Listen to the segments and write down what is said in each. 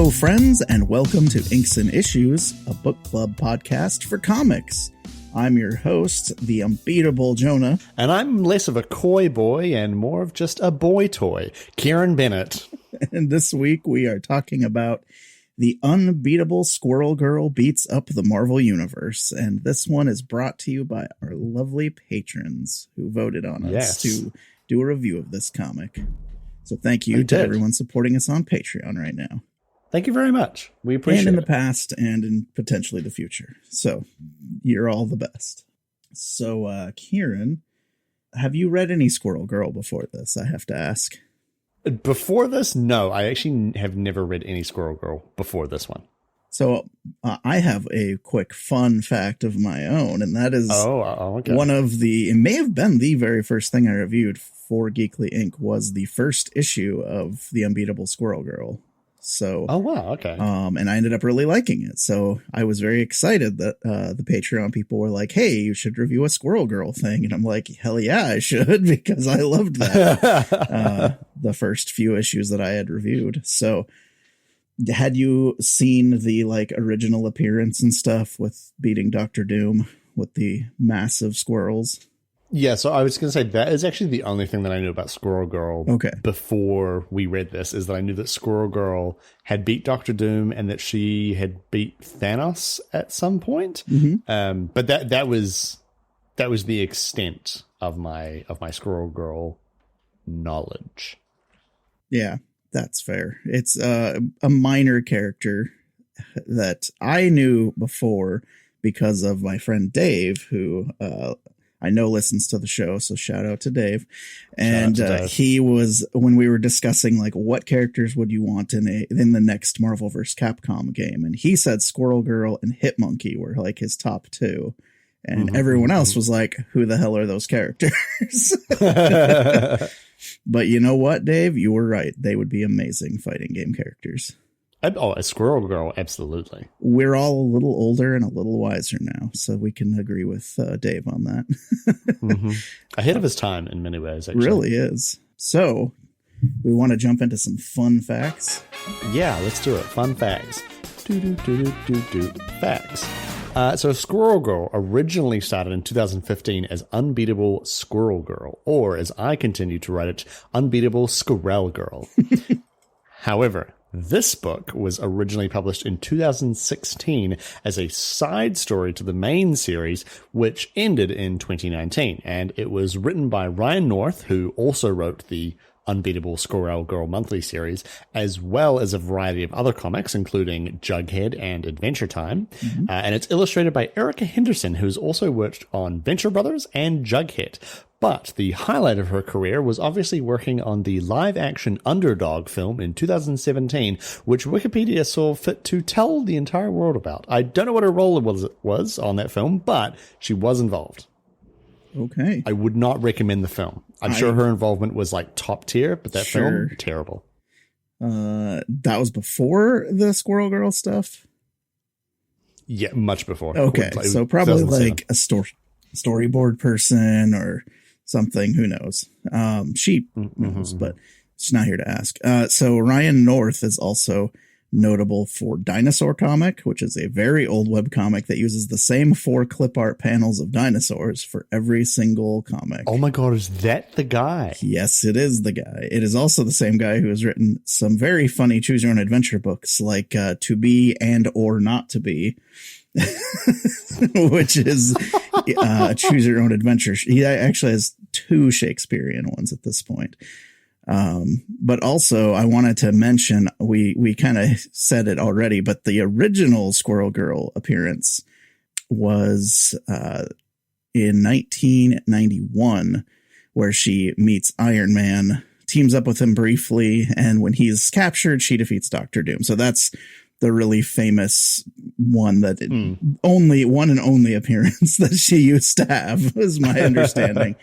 Hello, friends, and welcome to Inks and Issues, a book club podcast for comics. I'm your host, the unbeatable Jonah. And I'm less of a coy boy and more of just a boy toy, Kieran Bennett. And this week we are talking about The Unbeatable Squirrel Girl Beats Up the Marvel Universe. And this one is brought to you by our lovely patrons who voted on us to do a review of this comic. So thank you to everyone supporting us on Patreon right now. Thank you very much. We appreciate it. And in the past and in potentially the future. So you're all the best. So, Kieran, have you read any Squirrel Girl before this? I have to ask. Before this, no. I actually have never read any Squirrel Girl before this one. So I have a quick fun fact of my own, and that is one of the, it may have been the very first thing I reviewed for Geekly Inc. was the first issue of The Unbeatable Squirrel Girl. So, and I ended up really liking it. So I was very excited that the Patreon people were like, hey, you should review a Squirrel Girl thing. And I'm like, hell yeah, I should, because I loved that. The first few issues that I had reviewed. So had you seen the original appearance and stuff with beating Dr. Doom with the massive squirrels? Yeah, so I was going to say that is actually the only thing that I knew about Squirrel Girl before we read this, is that I knew that Squirrel Girl had beat Dr. Doom and that she had beat Thanos at some point. Mm-hmm. But that was the extent of my Squirrel Girl knowledge. Yeah, that's fair. It's a minor character that I knew before because of my friend Dave, who I know listens to the show, so shout out to Dave. And he was, when we were discussing what characters would you want in the next Marvel vs. Capcom game, and he said Squirrel Girl and Hitmonkey were his top two, and everyone else was like, who the hell are those characters? But you know what, Dave? You were right. They would be amazing fighting game characters. Oh, a Squirrel Girl, absolutely. We're all a little older and a little wiser now, so we can agree with Dave on that. Ahead of his time in many ways, actually. Really is. So, we want to jump into some fun facts? Yeah, let's do it. Fun facts. Facts. So Squirrel Girl originally started in 2015 as Unbeatable Squirrel Girl, or as I continue to write it, Unbeatable Squirrel Girl. However, this book was originally published in 2016 as a side story to the main series, which ended in 2019. And it was written by Ryan North, who also wrote the Unbeatable Squirrel Girl monthly series, as well as a variety of other comics, including Jughead and Adventure Time. And it's illustrated by Erica Henderson, who's also worked on Venture Brothers and Jughead. But the highlight of her career was obviously working on the live-action Underdog film in 2017, which Wikipedia saw fit to tell the entire world about. I don't know what her role was on that film, but she was involved. Okay. I would not recommend the film. I'm sure her involvement was top tier, but that film, terrible. That was before the Squirrel Girl stuff? Yeah, much before. Okay, so probably a storyboard person or something, who knows? She knows, but she's not here to ask. So Ryan North is also notable for Dinosaur Comic, which is a very old webcomic that uses the same 4 clip art panels of dinosaurs for every single comic. Oh my god, is that the guy? Yes, it is the guy. It is also the same guy who has written some very funny choose your own adventure books like To Be and or Not to Be, which is choose your own adventure. He actually has 2 Shakespearean ones at this point. But also I wanted to mention, we kind of said it already, but the original Squirrel Girl appearance was in 1991, where she meets Iron Man, teams up with him briefly, and when he's captured, she defeats Dr. Doom. So that's the really famous one that only appearance that she used to have, is my understanding.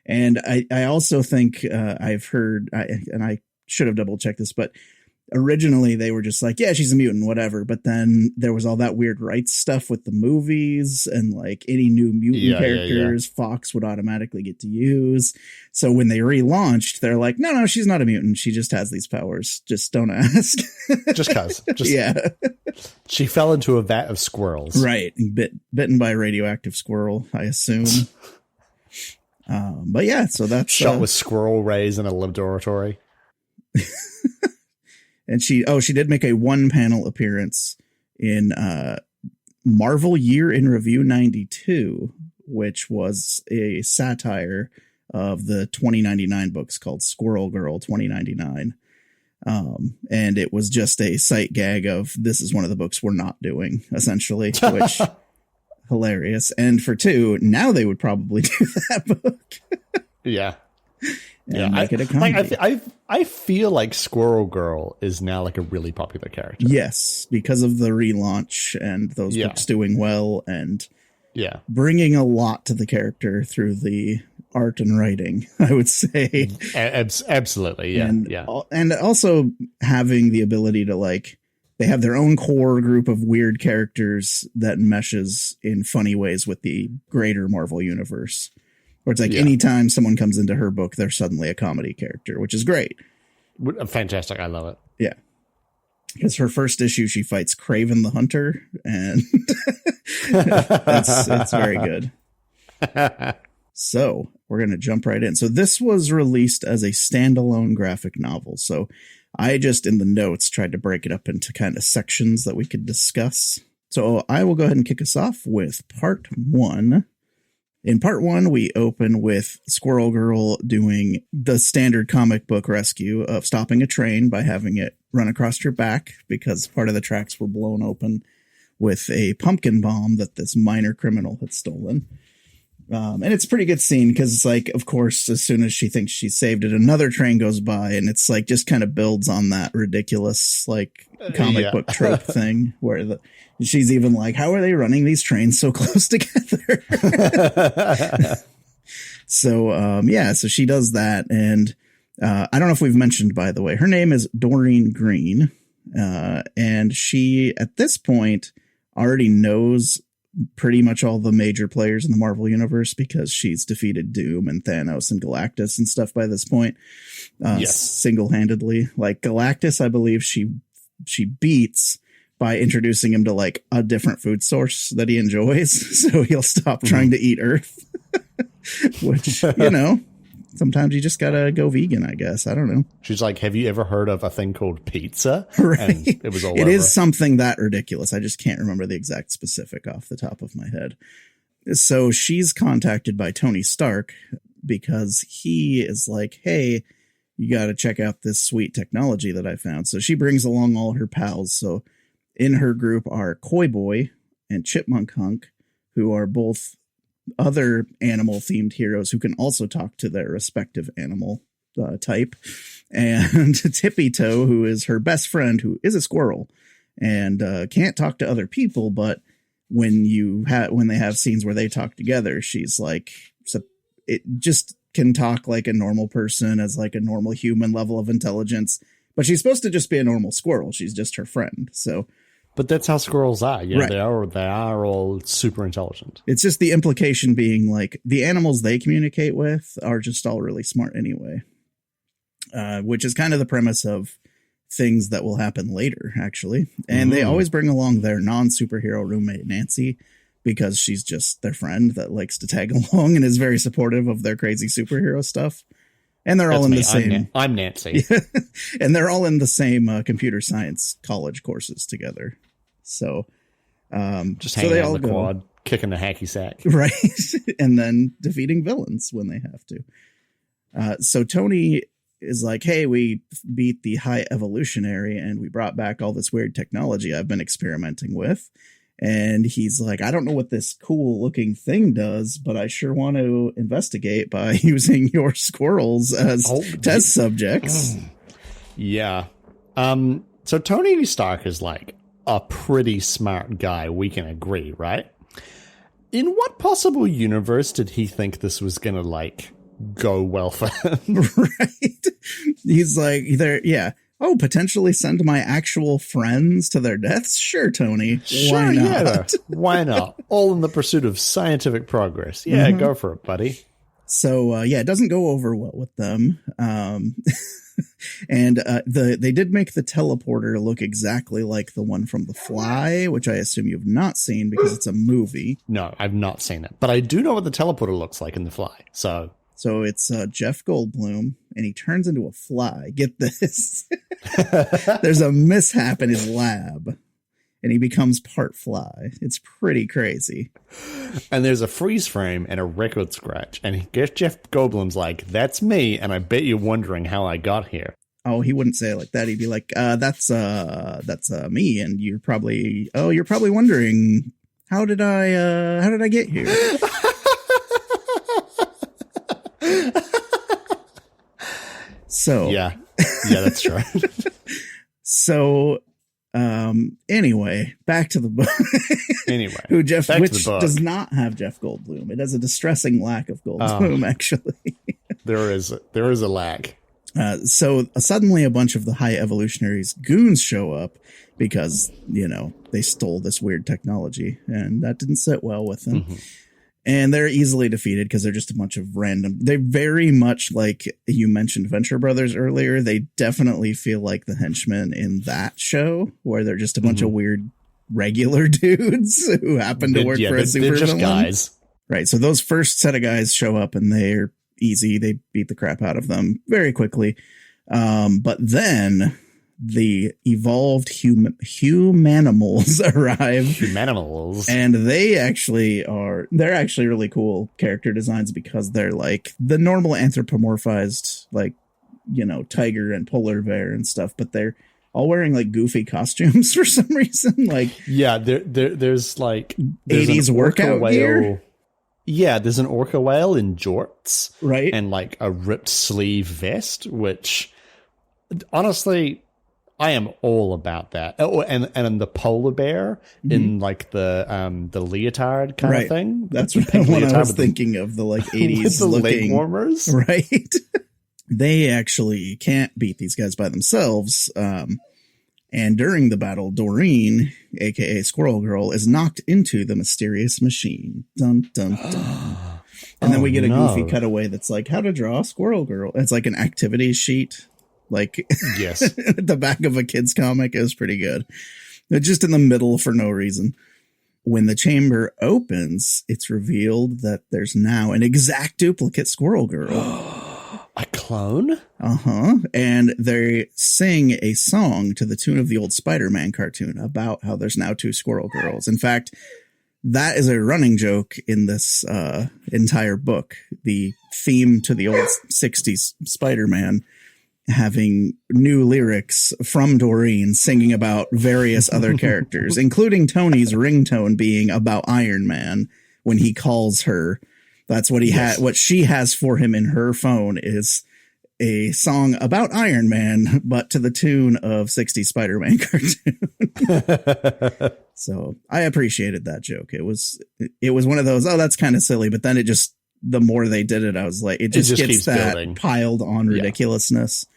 And I also think I've heard, and I should have double checked this, but originally they were just like, yeah, she's a mutant, whatever. But then there was all that weird rights stuff with the movies, and like any new mutant characters, Fox would automatically get to use. So when they relaunched, they're like, no, she's not a mutant. She just has these powers. Just don't ask. Just cause. Yeah. She fell into a vat of squirrels. Right. Bitten by a radioactive squirrel, I assume. But yeah, so that's shot with squirrel rays in a laboratory. And she did make a 1-panel appearance in Marvel Year in Review 92, which was a satire of the 2099 books called Squirrel Girl 2099. And it was just a sight gag of, this is one of the books we're not doing, essentially, which hilarious. And for 2, now they would probably do that book. Yeah. Make it a comedy. I feel like Squirrel Girl is now like a really popular character. Yes, because of the relaunch and those books doing well and bringing a lot to the character through the art and writing, I would say. Absolutely, and also having the ability to, like, they have their own core group of weird characters that meshes in funny ways with the greater Marvel universe. Where it's like anytime someone comes into her book, they're suddenly a comedy character, which is great. Fantastic. I love it. Yeah. Because her first issue, she fights Kraven the Hunter, and it's very good. So we're going to jump right in. So this was released as a standalone graphic novel. So I just, in the notes, tried to break it up into kind of sections that we could discuss. So I will go ahead and kick us off with part 1. In part 1, we open with Squirrel Girl doing the standard comic book rescue of stopping a train by having it run across her back because part of the tracks were blown open with a pumpkin bomb that this minor criminal had stolen. And it's a pretty good scene because it's like, of course, as soon as she thinks she saved it, another train goes by, and it's like just kind of builds on that ridiculous like comic book trope thing where she's even like, how are they running these trains so close together? So she does that. And I don't know if we've mentioned, by the way, her name is Doreen Green. And she, at this point, already knows pretty much all the major players in the Marvel universe because she's defeated Doom and Thanos and Galactus and stuff by this point. Single-handedly. Like Galactus, I believe she beats by introducing him to like a different food source that he enjoys. So he'll stop trying to eat Earth, which, sometimes you just gotta go vegan, I guess. I don't know. She's like, have you ever heard of a thing called pizza? Right. And it was all over. It is something that ridiculous. I just can't remember the exact specific off the top of my head. So she's contacted by Tony Stark because he is like, hey, you got to check out this sweet technology that I found. So she brings along all her pals. So in her group are Koi Boy and Chipmunk Hunk, who are both other animal themed heroes who can also talk to their respective animal type, and Tippy Toe, who is her best friend, who is a squirrel and can't talk to other people. But when they have scenes where they talk together, she's like, it just can talk like a normal person, as like a normal human level of intelligence, but she's supposed to just be a normal squirrel. She's just her friend. So, but that's how squirrels are. Right. They are all super intelligent. It's just the implication being like the animals they communicate with are just all really smart anyway, which is kind of the premise of things that will happen later, actually. And they always bring along their non-superhero roommate, Nancy, because she's just their friend that likes to tag along and is very supportive of their crazy superhero stuff. And they're all in the same. I'm Nancy. And they're all in the same computer science college courses together. So, just hanging out on the quad, kicking the hacky sack. Right. And then defeating villains when they have to. So Tony is like, hey, we beat the High Evolutionary and we brought back all this weird technology I've been experimenting with. And he's like, I don't know what this cool looking thing does, but I sure want to investigate by using your squirrels as test subjects. Yeah. So Tony Stark is like a pretty smart guy. We can agree, right? In what possible universe did he think this was going to like go well for him? Right. He's like, Oh, potentially send my actual friends to their deaths? Sure, Tony. Sure, why not? Yeah, why not? All in the pursuit of scientific progress. Yeah, go for it, buddy. So, it doesn't go over well with them. And they did make the teleporter look exactly like the one from The Fly, which I assume you've not seen because it's a movie. No, I've not seen it. But I do know what the teleporter looks like in The Fly. So it's Jeff Goldblum, and he turns into a fly. Get this. There's a mishap in his lab, and he becomes part fly. It's pretty crazy. And there's a freeze frame and a record scratch. And Jeff Goldblum's like, that's me, and I bet you're wondering how I got here. Oh, he wouldn't say it like that. He'd be like, that's me, and you're probably wondering, how did I get here? So yeah, that's true. So anyway, back to the book. Which does not have Jeff Goldblum. It has a distressing lack of Goldblum, actually. There is a lack. So suddenly a bunch of the High Evolutionaries goons show up because, they stole this weird technology, and that didn't sit well with them. Mm-hmm. And they're easily defeated because they're just a bunch of random. They very much, like you mentioned Venture Brothers earlier, they definitely feel like the henchmen in that show, where they're just a bunch of weird regular dudes who happen to work for a super villain. They're just guys. Right. So those first set of guys show up and they're easy. They beat the crap out of them very quickly. But then the evolved humanimals arrive. Humanimals. And they're actually really cool character designs because they're like the normal anthropomorphized, like, tiger and polar bear and stuff, but they're all wearing like goofy costumes for some reason. Like, yeah, there's like 80s workout gear. Yeah, there's an orca whale in jorts, right? And like a ripped sleeve vest, which honestly, I am all about that. Oh, and the polar bear in like the leotard kind of thing. That's what I was thinking of, the like 80s the looking leg warmers, right? They actually can't beat these guys by themselves. And during the battle, Doreen, aka Squirrel Girl, is knocked into the mysterious machine. Dun dun dun. And then we get a goofy cutaway that's like how to draw a Squirrel Girl. It's like an activity sheet. Like, yes, at the back of a kid's comic. It was pretty good. They're just in the middle for no reason. When the chamber opens, it's revealed that there's now an exact duplicate Squirrel Girl. A clone? Uh-huh. And they sing a song to the tune of the old Spider-Man cartoon about how there's now two Squirrel Girls. In fact, that is a running joke in this entire book. The theme to the old 60s Spider-Man having new lyrics from Doreen singing about various other characters, including Tony's ringtone being about Iron Man when he calls her. That's what what she has for him in her phone is a song about Iron Man, but to the tune of 60s Spider-Man cartoon. So I appreciated that joke. It was one of those, that's kind of silly, but then the more they did it, I was like, it just gets that building. Piled on ridiculousness.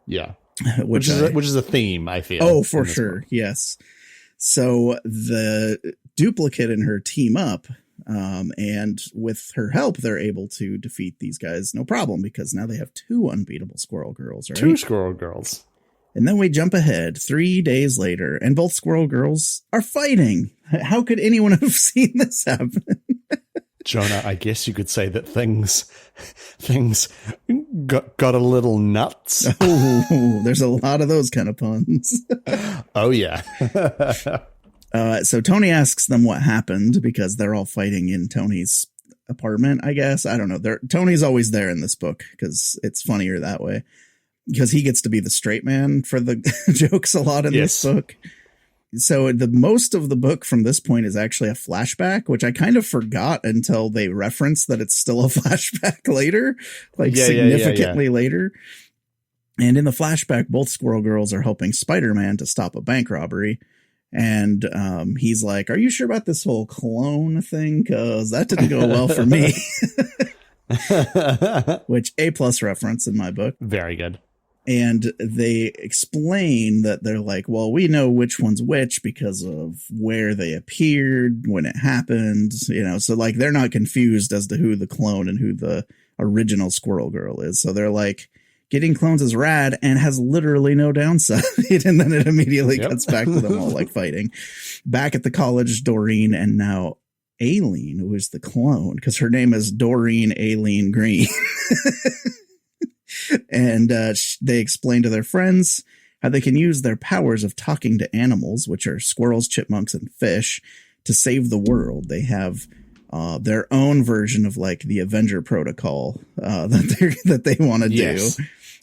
Yeah. Which is a theme, I feel. Oh, for sure. Book. Yes. So the duplicate and her team up, and with her help, they're able to defeat these guys. No problem, because now they have two unbeatable Squirrel Girls, right? Two Squirrel Girls. And then we jump ahead 3 days later, and both Squirrel Girls are fighting. How could anyone have seen this happen? Jonah, I guess you could say that things got a little nuts. Oh, there's a lot of those kind of puns. Oh, yeah. So Tony asks them what happened because they're all fighting in Tony's apartment, I guess. I don't know. Tony's always there in this book because it's funnier that way. Because he gets to be the straight man for the jokes a lot in this book. So the most of the book from this point is actually a flashback, which I kind of forgot until they reference that it's still a flashback later, significantly later. And in the flashback, both Squirrel Girls are helping Spider-Man to stop a bank robbery. And he's like, are you sure about this whole clone thing? Because that didn't go well for me. Which A+ reference in my book. Very good. And they explain that they're like, well, we know which one's which because of where they appeared, when it happened, so like they're not confused as to who the clone and who the original Squirrel Girl is. So they're like, getting clones is rad and has literally no downside. And then it immediately cuts back to them all like fighting. Back at the college, Doreen and now Aileen, who is the clone, because her name is Doreen Aileen Green. And they explain to their friends how they can use their powers of talking to animals, which are squirrels, chipmunks, and fish, to save the world. They have their own version of like the Avenger Protocol that they want to do,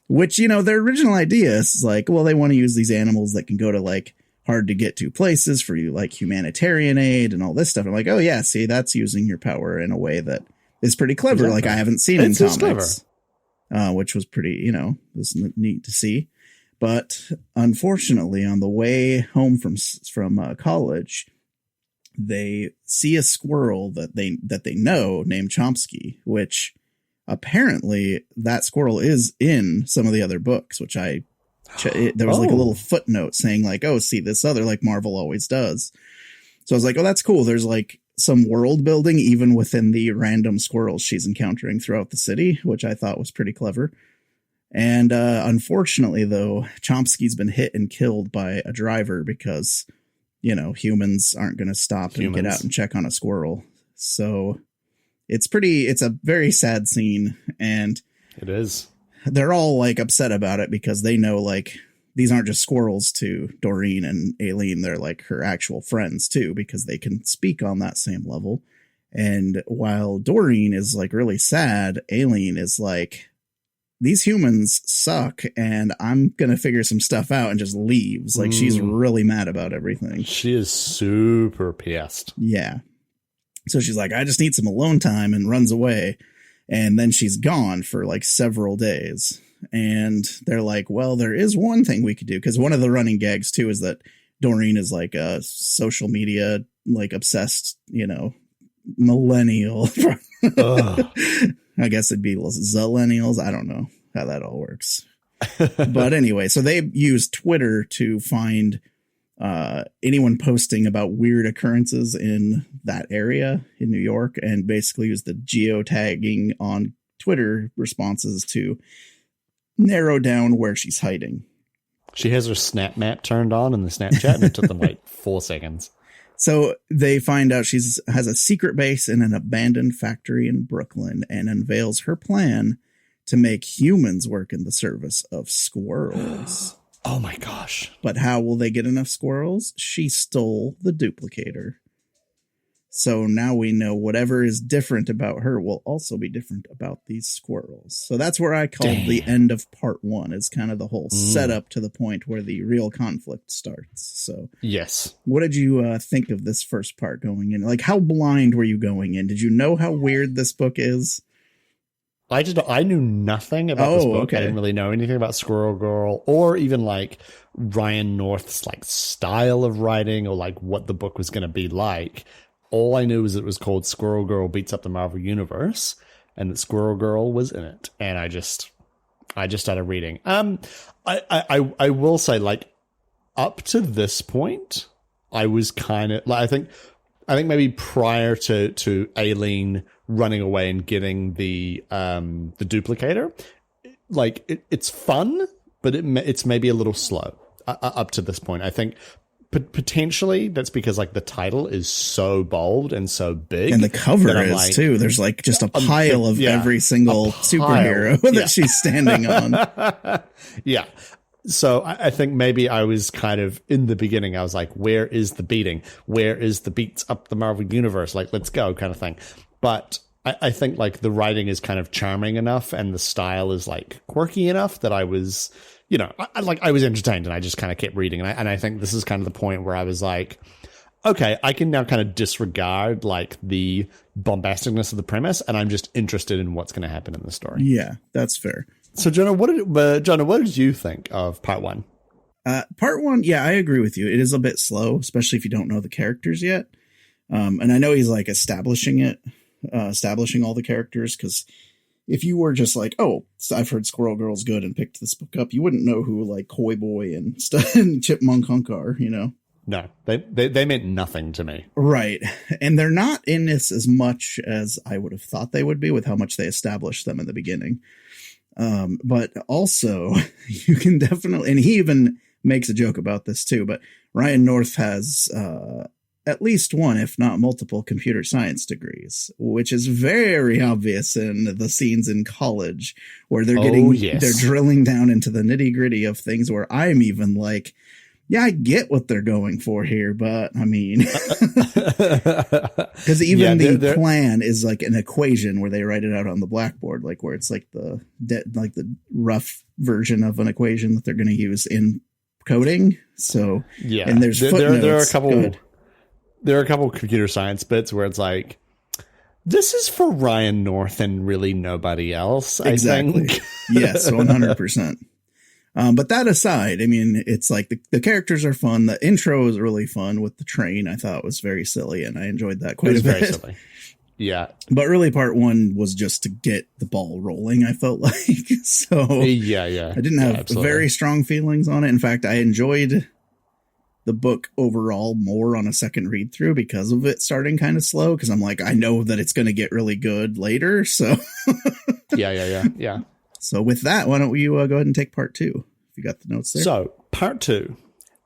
which, their original idea is like, well, they want to use these animals that can go to like hard to get to places for you, like humanitarian aid and all this stuff. I'm like, oh yeah, see, that's using your power in a way that is pretty clever. Exactly. Like I haven't seen in comics. Which was pretty, was neat to see. But unfortunately, on the way home from college, they see a squirrel that they know named Chomsky, which apparently that squirrel is in some of the other books, which there was like a little footnote saying like, oh, see this other, like Marvel always does. So I was like, oh, that's cool. There's like some world building even within the random squirrels she's encountering throughout the city, which I thought was pretty clever. And unfortunately, though, Chomsky's been hit and killed by a driver because, humans aren't going to stop and get out and check on a squirrel. So it's a very sad scene. And it is. They're all like upset about it because they know like these aren't just squirrels to Doreen and Aileen. They're like her actual friends too, because they can speak on that same level. And while Doreen is like really sad, Aileen is like, these humans suck and I'm going to figure some stuff out, and just leaves. Like she's really mad about everything. She is super pissed. Yeah. So she's like, I just need some alone time, and runs away. And then she's gone for like several days. And they're like, well, there is one thing we could do. Because one of the running gags, too, is that Doreen is like a social media, like obsessed, millennial. I guess it'd be zillennials. I don't know how that all works. But anyway, so they use Twitter to find anyone posting about weird occurrences in that area in New York, and basically use the geotagging on Twitter responses to narrow down where she's hiding. She has her snap map turned on in the Snapchat, and it took them like 4 seconds. So they find out she has a secret base in an abandoned factory in Brooklyn, and unveils her plan to make humans work in the service of squirrels. Oh my gosh. But how will they get enough squirrels? She stole the duplicator. So now we know whatever is different about her will also be different about these squirrels. So that's where I called the end of part 1, is kind of the whole setup to the point where the real conflict starts. So yes. What did you think of this first part going in? Like, how blind were you going in? Did you know how weird this book is? I knew nothing about this book. Okay. I didn't really know anything about Squirrel Girl, or even like Ryan North's like style of writing, or like what the book was going to be like. All I knew was it was called Squirrel Girl Beats Up the Marvel Universe, and that Squirrel Girl was in it. And I just started reading. I will say, like, up to this point, I was kind of like, I think maybe prior to Aileen running away and getting the duplicator, like it's fun, but it's maybe a little slow up to this point. I think potentially that's because like the title is so bold and so big, and the cover is like, too. There's like just a pile of every single superhero that she's standing on. Yeah. So I think maybe I was kind of in the beginning, I was like, where is the beating? Where is the beats up the Marvel Universe? Like, let's go kind of thing. But I think like the writing is kind of charming enough, and the style is like quirky enough that I was, I was entertained, and I just kind of kept reading. And I think this is kind of the point where I was like, okay, I can now kind of disregard like the bombasticness of the premise, and I'm just interested in what's going to happen in the story. Yeah, that's fair. So, Jonah, what did you think of part 1? Part 1, yeah, I agree with you. It is a bit slow, especially if you don't know the characters yet. And I know he's like establishing all the characters, because if you were just like, oh, I've heard Squirrel Girl's good and picked this book up, you wouldn't know who like Koi Boy and stuff and Chipmunk Hunk are, you know? No, they meant nothing to me. Right. And they're not in this as much as I would have thought they would be with how much they established them in the beginning. But also, you can definitely, and he even makes a joke about this too, but Ryan North has at least one, if not multiple, computer science degrees, which is very obvious in the scenes in college where they're they're drilling down into the nitty gritty of things where I'm even like, yeah, I get what they're going for here, but I mean, because even the plan is like an equation where they write it out on the blackboard, like where it's like the rough version of an equation that they're going to use in coding. So yeah, and there's footnotes. There are a couple computer science bits where it's like, this is for Ryan North and really nobody else. Exactly. I think. Yes, 100%. But that aside, I mean, it's like the characters are fun. The intro is really fun with the train. I thought was very silly, and I enjoyed that quite a bit. Very silly. Yeah. But really, part one was just to get the ball rolling, I felt like. So yeah. I didn't have very strong feelings on it. In fact, I enjoyed the book overall more on a second read through because of it starting kind of slow. Because I'm like, I know that it's going to get really good later. So yeah. So with that, why don't you go ahead and take part two? If you got the notes there. So part two.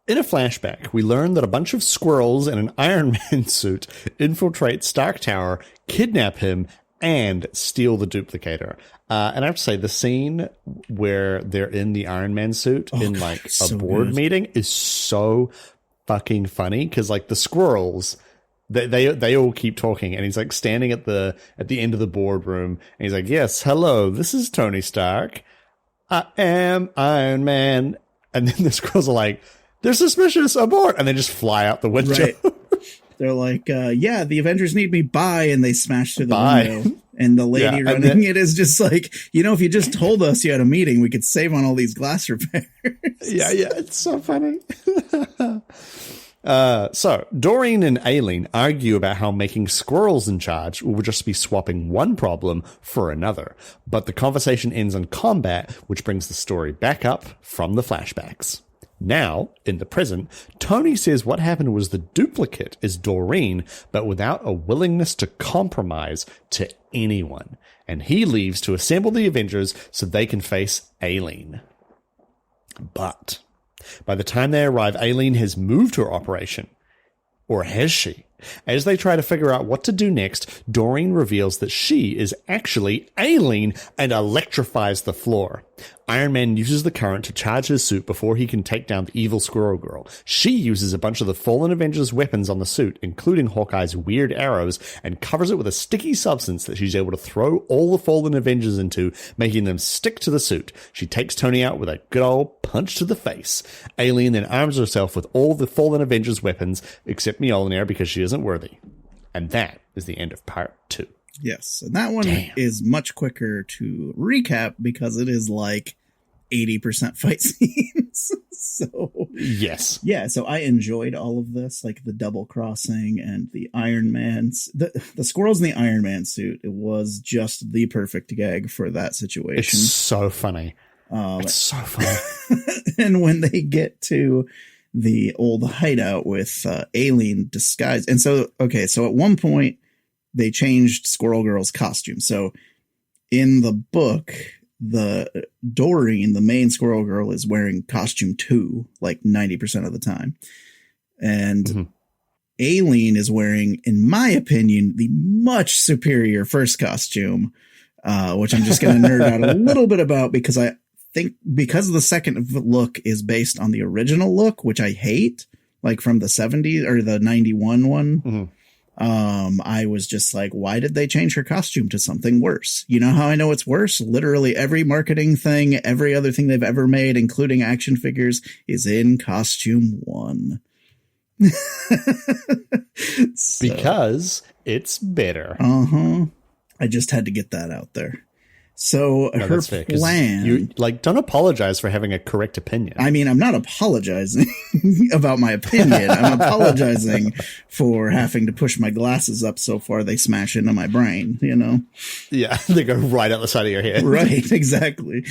In a flashback, we learn that a bunch of squirrels in an Iron Man suit infiltrate Stark Tower, kidnap him, and steal the duplicator. And I have to say, the scene where they're in the Iron Man suit in like a board meeting is so fucking funny because like the squirrels, they all keep talking, and he's like standing at the end of the boardroom, and he's like, "Yes, hello, this is Tony Stark. I am Iron Man." And then the squirrels are like, "They're suspicious, abort," and they just fly out the window. Right. They're like, "Yeah, the Avengers need me, bye," and they smash through the window. And the lady running it is just like, if you just told us you had a meeting, we could save on all these glass repairs. Yeah, it's so funny. So Doreen and Aileen argue about how making squirrels in charge will just be swapping one problem for another. But the conversation ends in combat, which brings the story back up from the flashbacks. Now, in the present, Tony says what happened was the duplicate is Doreen, but without a willingness to compromise to anyone. And he leaves to assemble the Avengers so they can face Aileen. But by the time they arrive, Aileen has moved her operation. Or has she? As they try to figure out what to do next, Doreen reveals that she is actually Aileen and electrifies the floor. Iron Man uses the current to charge his suit before he can take down the evil Squirrel Girl. She uses a bunch of the fallen Avengers' weapons on the suit, including Hawkeye's weird arrows, and covers it with a sticky substance that she's able to throw all the fallen Avengers into, making them stick to the suit. She takes Tony out with a good old punch to the face. Aileen then arms herself with all the fallen Avengers' weapons, except Mjolnir because she isn't worthy. And that is the end of part 2. Yes, and that one is much quicker to recap because it is like 80% fight scenes. So yes, yeah. So I enjoyed all of this, like the double crossing and the Iron Man's, the squirrels in the Iron Man suit. It was just the perfect gag for that situation. It's so funny. It's so funny. And when they get to the old hideout with Aileen disguised, and so so at one point they changed Squirrel Girl's costume. So in the book, the Doreen, the main Squirrel Girl, is wearing costume 2 like 90% of the time. And Aileen is wearing, in my opinion, the much superior first costume, which I'm just going to nerd out a little bit about because I think because the second look is based on the original look, which I hate, like from the 70s or the 91 one. I was just like, why did they change her costume to something worse? You know how I know it's worse? Literally every marketing thing, every other thing they've ever made, including action figures, is in costume 1. Because it's better. I just had to get that out there. So no, her fair, plan... You, don't apologize for having a correct opinion. I mean, I'm not apologizing about my opinion. I'm apologizing for having to push my glasses up so far they smash into my brain, you know? Yeah, they go right out the side of your head. Right, exactly.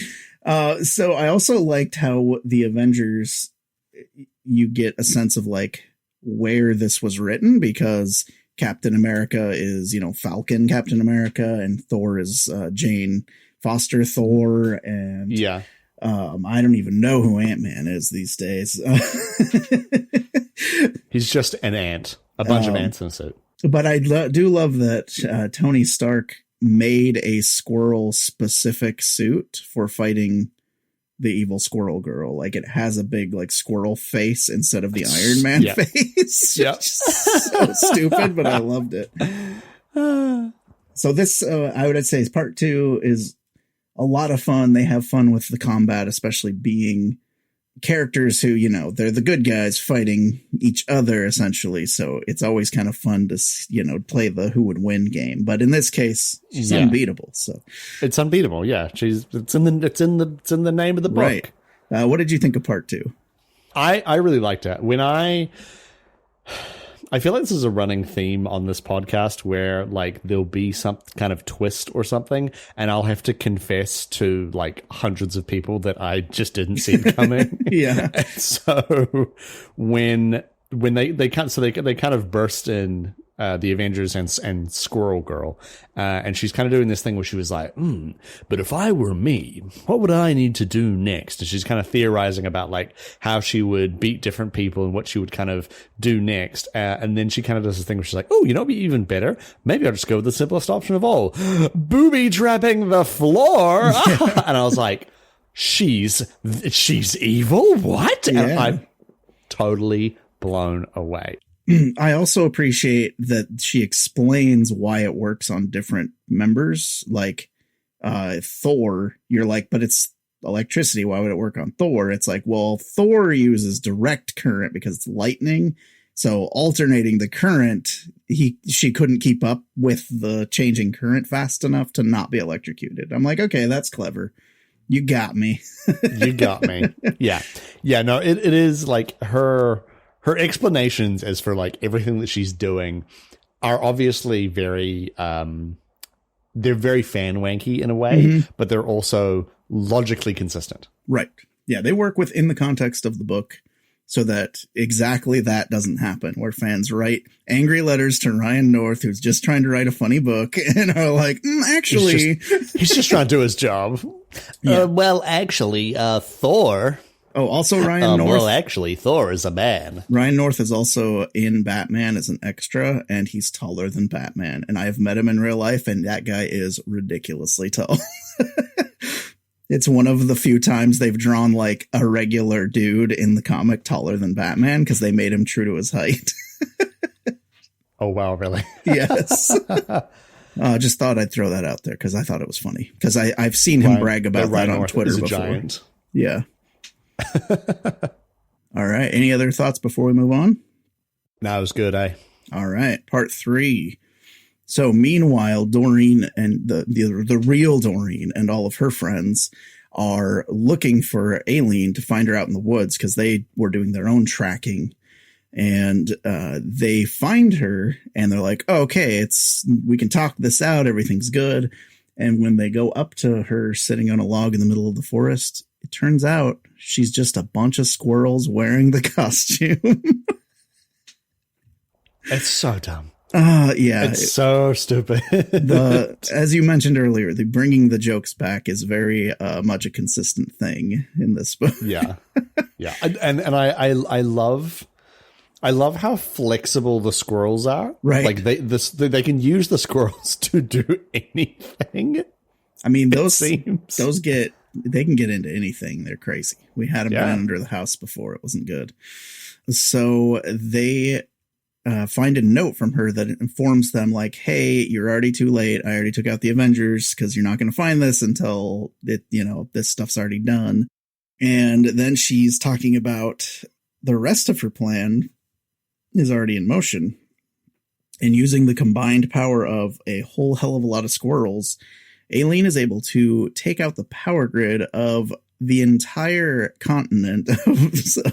So I also liked how the Avengers, you get a sense of like where this was written, because Captain America is, Falcon Captain America, and Thor is Jane Foster Thor, and I don't even know who Ant-Man is these days. He's just an ant, a bunch of ants in a suit. But I do love that Tony Stark made a squirrel specific suit for fighting the evil Squirrel Girl. Like, it has a big squirrel face instead of the Iron Man face. Yeah. So stupid, but I loved it. So this, I would say, is part 2 is a lot of fun. They have fun with the combat, especially being characters who, they're the good guys fighting each other, essentially. So it's always kind of fun to, play the who would win game. But in this case, she's unbeatable. So it's unbeatable. Yeah, it's in the name of the book. Right. What did you think of part 2? I really liked it. I feel like this is a running theme on this podcast where there'll be some kind of twist or something, and I'll have to confess to hundreds of people that I just didn't see it coming. Yeah. And so when they kind of burst in the Avengers and Squirrel Girl, and she's kind of doing this thing where she was like, but if I were me, what would I need to do next? And she's kind of theorizing about how she would beat different people and what she would kind of do next. And then she kind of does this thing where she's like, oh, it'd be even better. Maybe I'll just go with the simplest option of all, booby trapping the floor. Yeah. And I was like, she's evil? What? Yeah. And I'm totally blown away. I also appreciate that she explains why it works on different members. Thor, you're like, but it's electricity. Why would it work on Thor? It's like, well, Thor uses direct current because it's lightning. So alternating the current, she couldn't keep up with the changing current fast enough to not be electrocuted. I'm like, okay, that's clever. You got me. You got me. Yeah. Yeah. No, it is her explanations as for everything that she's doing are obviously very, they're very fan wanky in a way, but they're also logically consistent. Right. Yeah. They work within the context of the book so that exactly that doesn't happen, where fans write angry letters to Ryan North, who's just trying to write a funny book, and are like, actually, he's just trying to do his job. Yeah. Actually, Thor. Oh, also Ryan North. Well, actually, Thor is a man. Ryan North is also in Batman as an extra, and he's taller than Batman. And I have met him in real life, and that guy is ridiculously tall. It's one of the few times they've drawn a regular dude in the comic taller than Batman, because they made him true to his height. Oh, wow, really? Yes. Just thought I'd throw that out there because I thought it was funny. Because I've seen him brag about that on Twitter before. Giant. Yeah. All right. Any other thoughts before we move on? No, it was good, eh? All right. Part 3. So meanwhile, Doreen and the real Doreen and all of her friends are looking for Aileen to find her out in the woods because they were doing their own tracking. And they find her and they're like, oh, okay, we can talk this out. Everything's good. And when they go up to her sitting on a log in the middle of the forest, it turns out she's just a bunch of squirrels wearing the costume. It's so dumb. Yeah. It's so stupid. As you mentioned earlier, the bringing the jokes back is very much a consistent thing in this book. Yeah. Yeah. And I love how flexible the squirrels are. Right. They can use the squirrels to do anything. I mean, they can get into anything. They're crazy. We had them been under the house before. It wasn't good. So they find a note from her that informs them hey, you're already too late. I already took out the Avengers because you're not going to find this until this stuff's already done. And then she's talking about the rest of her plan is already in motion, and using the combined power of a whole hell of a lot of squirrels Aileen is able to take out the power grid of the entire continent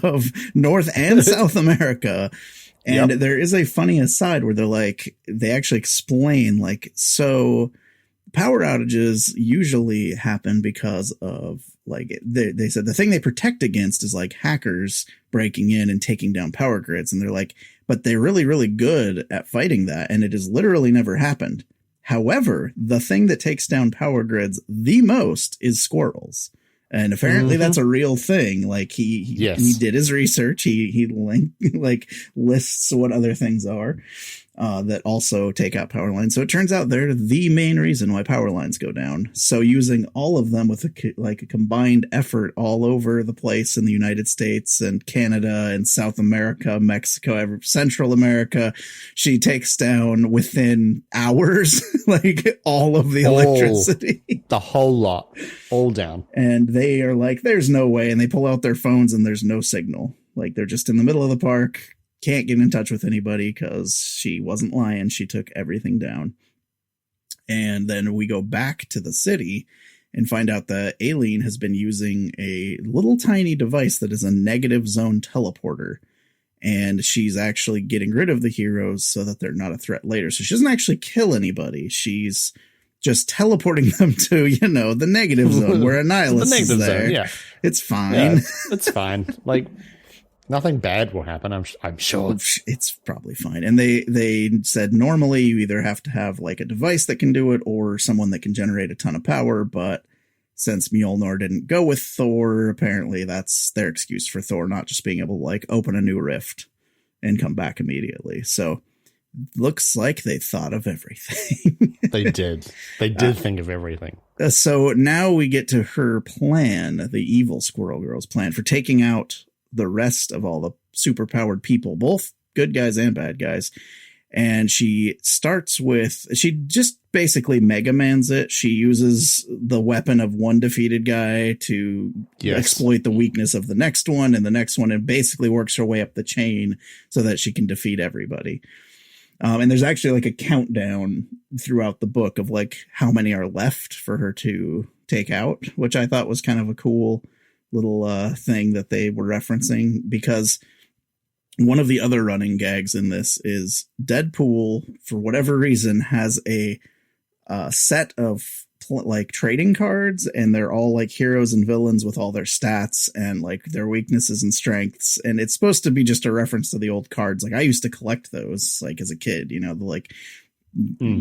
of North and South America. And there is a funny aside where they actually explain, so power outages usually happen because of, they said the thing they protect against is hackers breaking in and taking down power grids. And they're like, but they're really, really good at fighting that. And it has literally never happened. However, the thing that takes down power grids the most is squirrels. And apparently that's a real thing. He did his research. He lists what other things are that also take out power lines. So it turns out they're the main reason why power lines go down. So using all of them with a combined effort all over the place in the United States and Canada and South America, Mexico, Central America, she takes down within hours, all of the electricity. The whole lot, all down. And they are like, there's no way. And they pull out their phones and there's no signal. They're just in the middle of the park. Can't get in touch with anybody because she wasn't lying. She took everything down. And then we go back to the city and find out that Aileen has been using a little tiny device that is a negative zone teleporter. And she's actually getting rid of the heroes so that they're not a threat later. So she doesn't actually kill anybody. She's just teleporting them to, the negative zone where a nihilist is there. Zone, yeah. It's fine. Yeah, it's fine. Nothing bad will happen, I'm sure. It's probably fine. And they said normally you either have to have a device that can do it or someone that can generate a ton of power. But since Mjolnir didn't go with Thor, apparently that's their excuse for Thor not just being able to open a new rift and come back immediately. So looks like they thought of everything. They did. They did think of everything. So now we get to her plan, the evil Squirrel Girl's plan for taking out the rest of all the superpowered people, both good guys and bad guys. And she just basically Mega Mans it. She uses the weapon of one defeated guy to exploit the weakness of the next one and the next one, and basically works her way up the chain so that she can defeat everybody. And there's actually a countdown throughout the book of how many are left for her to take out, which I thought was kind of a cool little thing that they were referencing, because one of the other running gags in this is Deadpool, for whatever reason, has a set of trading cards, and they're all heroes and villains with all their stats and their weaknesses and strengths. And it's supposed to be just a reference to the old cards. I used to collect those as a kid, the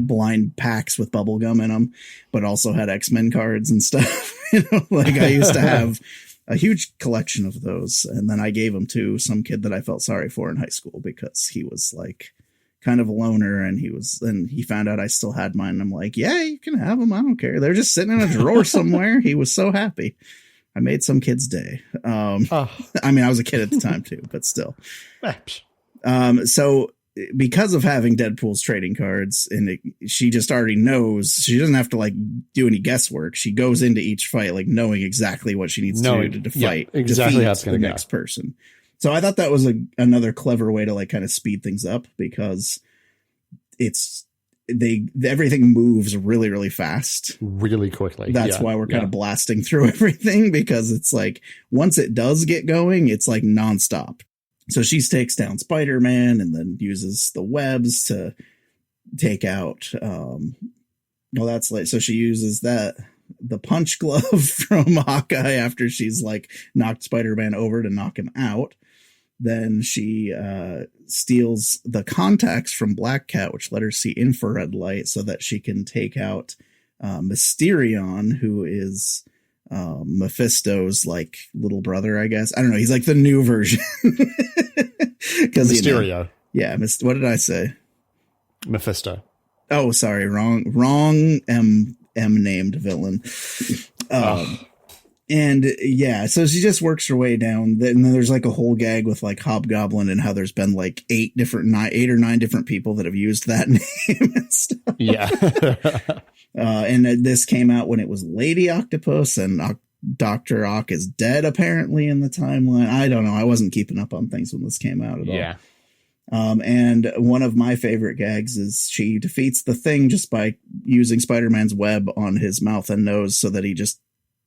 blind packs with bubble gum in them, but also had X-Men cards and stuff. I used to have a huge collection of those. And then I gave them to some kid that I felt sorry for in high school because he was kind of a loner, and he found out I still had mine. And I'm like, yeah, you can have them. I don't care. They're just sitting in a drawer somewhere. He was so happy. I made some kid's day. I was a kid at the time too, but still. So because of having Deadpool's trading cards, and she just already knows, she doesn't have to do any guesswork. She goes into each fight knowing exactly what she needs to do to fight exactly how it's going to the next person. So I thought that was another clever way to kind of speed things up, because everything moves really, really fast, really quickly. That's why we're kind of blasting through everything, because it's once it does get going, it's nonstop. So she takes down Spider-Man and then uses the webs to take out. So she uses the punch glove from Hawkeye after she's knocked Spider-Man over to knock him out. Then she steals the contacts from Black Cat, which let her see infrared light so that she can take out Mysterion, who is Mephisto's little brother, I guess. I don't know. He's the new version. Mysterio. What did I say? Mephisto. Oh, sorry. Wrong M named villain. And so she just works her way down. And then there's a whole gag with Hobgoblin and how there's been 8 or 9 different people that have used that name and stuff. Yeah. And this came out when it was Lady Octopus, and Dr. Ock is dead apparently in the timeline. I don't know. I wasn't keeping up on things when this came out at all. And one of my favorite gags is she defeats the Thing just by using Spider-Man's web on his mouth and nose so that he just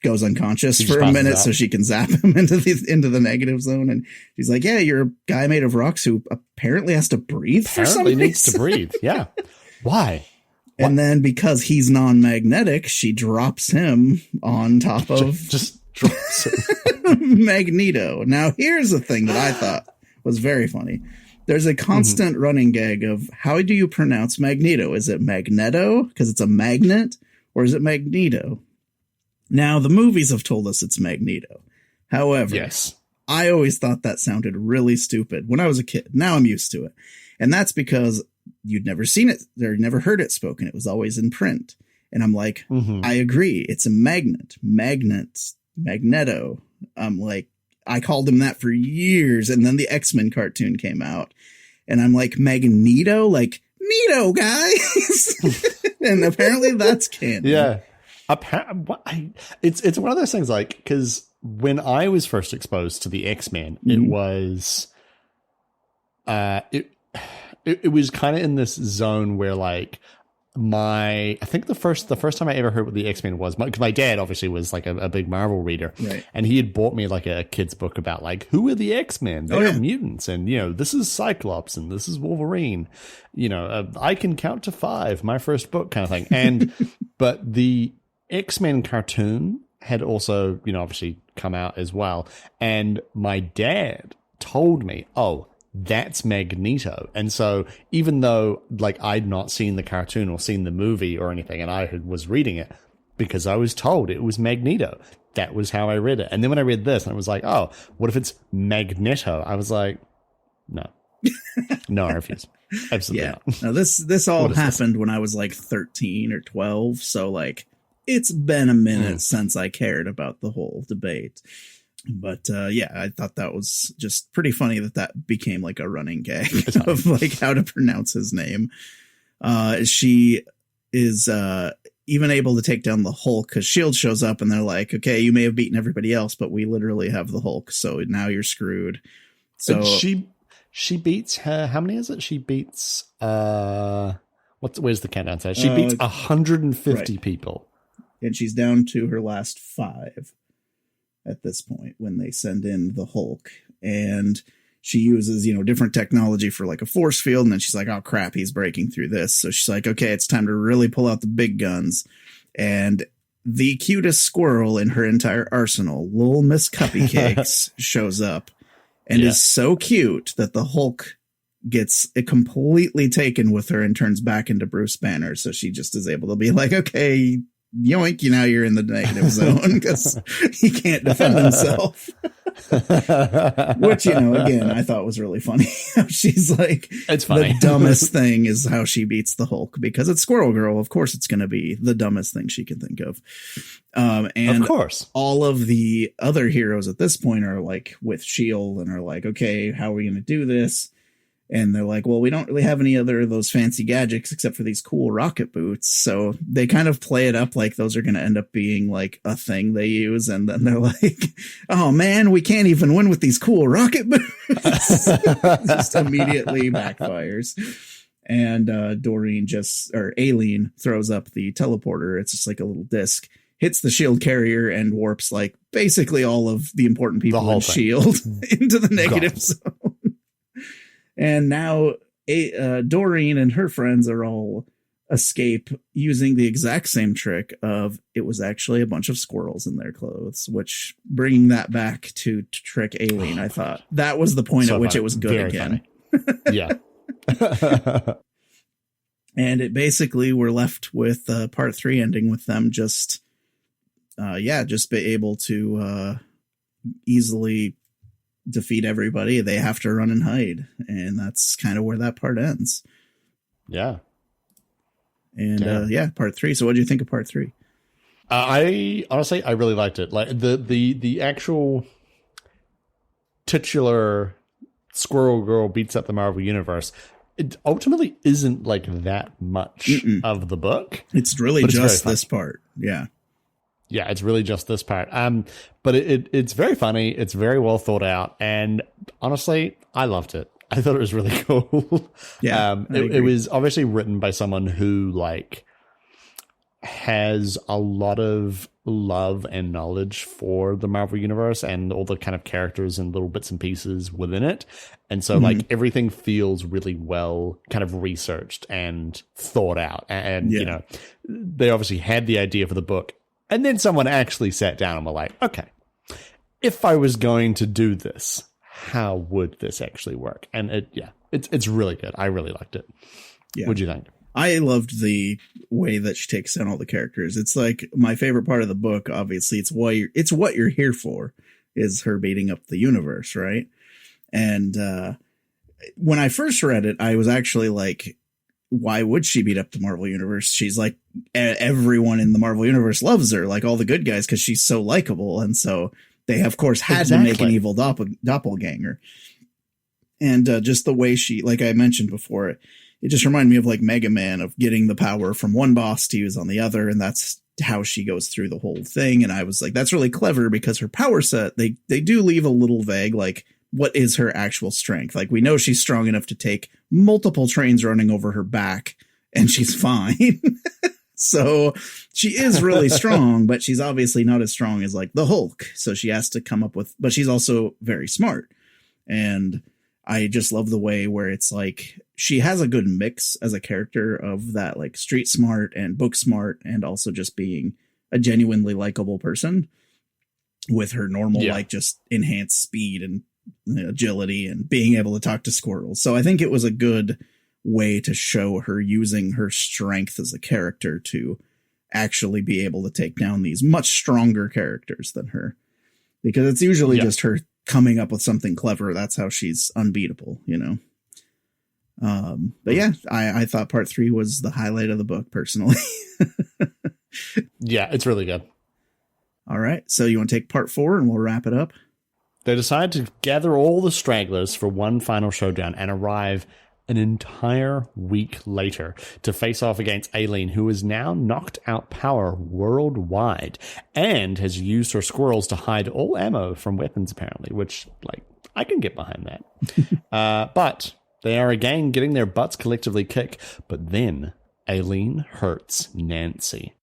goes unconscious for a minute so she can zap him into the negative zone. And she's like, yeah, you're a guy made of rocks who apparently has to breathe for some reason. Needs to breathe. Yeah. Why? And then because he's non-magnetic, she drops him on top of just drops Magneto. Now, here's the thing that I thought was very funny. There's a constant running gag of how do you pronounce Magneto? Is it Magneto because it's a magnet, or is it Magneto? Now, the movies have told us it's Magneto. However, yes, I always thought that sounded really stupid when I was a kid. Now I'm used to it. And that's because you'd never seen it or never heard it spoken. It was always in print. And I'm like, I agree. It's a magnet, Magneto. I'm like, I called him that for years. And then the X-Men cartoon came out and I'm like, Magneto, like Neato, guys. And apparently that's canon. Yeah. It's one of those things like, because when I was first exposed to the X-Men, it was, it was kind of in this zone where like I think the first time I ever heard what the X-Men was, because my dad obviously was like a big Marvel reader, right? And he had bought me like a kid's book about like, who are the X-Men? They're mutants, and this is Cyclops and this is Wolverine. I can count to 5, my first book kind of thing. And but the X-Men cartoon had also, obviously come out as well. And my dad told me, oh, that's Magneto. And so even though like I'd not seen the cartoon or seen the movie or anything, and I was reading it because I was told it was Magneto, that was how I read it. And then when I read this and I was like, oh, what if it's Magneto? I was like, no, I refuse. Absolutely not. Now this all happened when I was like 13 or 12. So like, it's been a minute since I cared about the whole debate. But I thought that was just pretty funny that became like a running gag of like how to pronounce his name. She is even able to take down the Hulk because S.H.I.E.L.D. shows up and they're like, okay, you may have beaten everybody else, but we literally have the Hulk. So now you're screwed. So she beats her. How many is it? She beats where's the countdown say? She beats 150 people. And she's down to her last 5. At this point when they send in the Hulk, and she uses, different technology for like a force field. And then she's like, oh crap, he's breaking through this. So she's like, okay, it's time to really pull out the big guns. And the cutest squirrel in her entire arsenal, Little Miss Cupcakes, shows up and is so cute that the Hulk gets it completely taken with her and turns back into Bruce Banner. So she just is able to be like, okay, yoink, now you're in the negative zone because he can't defend himself. Which, again, I thought was really funny. She's like, it's funny. The dumbest thing is how she beats the Hulk because it's Squirrel Girl. Of course, it's going to be the dumbest thing she can think of. And of course, all of the other heroes at this point are like with S.H.I.E.L.D. and are like, okay, how are we going to do this? And they're like, well, we don't really have any other of those fancy gadgets except for these cool rocket boots. So they kind of play it up like those are going to end up being like a thing they use. And then they're like, oh, man, we can't even win with these cool rocket boots. Just immediately backfires. And Doreen Aileen throws up the teleporter. It's just like a little disc, hits the S.H.I.E.L.D. carrier and warps like basically all of the important people in S.H.I.E.L.D. into the negative zone. And now Doreen and her friends are all escape using the exact same trick of it was actually a bunch of squirrels in their clothes, which bringing that back to trick Aileen, I thought that was the point at which it was good Very again. Yeah. And it basically we're left with part 3 ending with them just be able to easily defeat everybody. They have to run and hide, and that's kind of where that part ends. Yeah. And part 3. So what do you think of part 3? I honestly really liked it. Like the actual titular Squirrel Girl beats up the Marvel Universe, it ultimately isn't like that much of the book. It's really just this part. Yeah, it's really just this part. But it's very funny. It's very well thought out. And honestly, I loved it. I thought it was really cool. Yeah, it was obviously written by someone who like has a lot of love and knowledge for the Marvel Universe and all the kind of characters and little bits and pieces within it. And so like everything feels really well kind of researched and thought out. And, you know, they obviously had the idea for the book. And then someone actually sat down and were like, okay, if I was going to do this, how would this actually work? And it's really good. I really liked it. Yeah. What'd you think? I loved the way that she takes down all the characters. It's like my favorite part of the book. Obviously, it's what you're here for, is her beating up the universe, right? And when I first read it, I was actually like, why would she beat up the Marvel Universe? She's like, everyone in the Marvel Universe loves her, like all the good guys, because she's so likable. And so they, of course, had to make an evil doppelganger. And just the way she, like I mentioned before, it just reminded me of like Mega Man, of getting the power from one boss to use on the other. And that's how she goes through the whole thing. And I was like, that's really clever, because her power set, they do leave a little vague, like, what is her actual strength? Like, we know she's strong enough to take multiple trains running over her back and she's fine. So she is really strong, but she's obviously not as strong as like the Hulk. So she has to come up with, but she's also very smart. And I just love the way where it's like, she has a good mix as a character of that, like street smart and book smart, and also just being a genuinely likable person with her normal, like just enhanced speed and agility and being able to talk to squirrels. So I think it was a good way to show her using her strength as a character to actually be able to take down these much stronger characters than her, because it's usually just her coming up with something clever. That's how she's unbeatable, you know? But yeah, I thought part 3 was the highlight of the book personally. Yeah, it's really good. All right. So you want to take part 4 and we'll wrap it up? They decide to gather all the stragglers for one final showdown and arrive an entire week later to face off against Aileen, who is now knocked out power worldwide and has used her squirrels to hide all ammo from weapons, apparently, which, like, I can get behind that. But they are again getting their butts collectively kicked, but then Aileen hurts Nancy.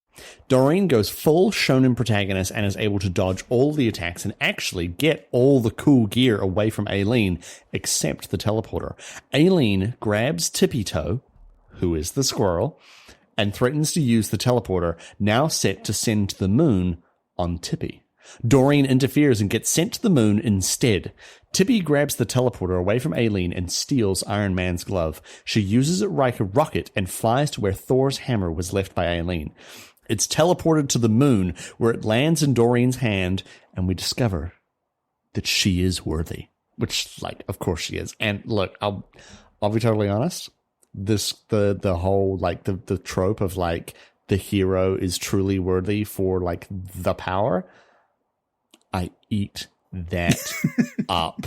Doreen goes full shonen protagonist and is able to dodge all the attacks and actually get all the cool gear away from Aileen, except the teleporter. Aileen grabs Tippy Toe, who is the squirrel, and threatens to use the teleporter, now set to send to the moon, on Tippy. Doreen interferes and gets sent to the moon instead. Tippy grabs the teleporter away from Aileen and steals Iron Man's glove. She uses it like a rocket and flies to where Thor's hammer was left by Aileen. It's teleported to the moon, where it lands in Doreen's hand, and we discover that she is worthy. Which, like, of course she is. And look, I'll be totally honest. The whole, like, the trope of, like, the hero is truly worthy for, like, the power, I eat that up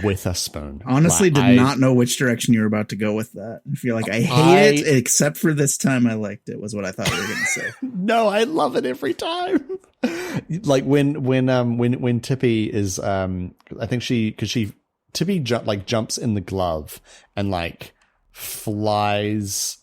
with a spoon. Honestly, did not know which direction you were about to go with that. I feel like I hate it, except for this time I liked it, was what I thought you were going to say. No, I love it every time. Like when Tippy is, I think Tippy jumps in the glove and flies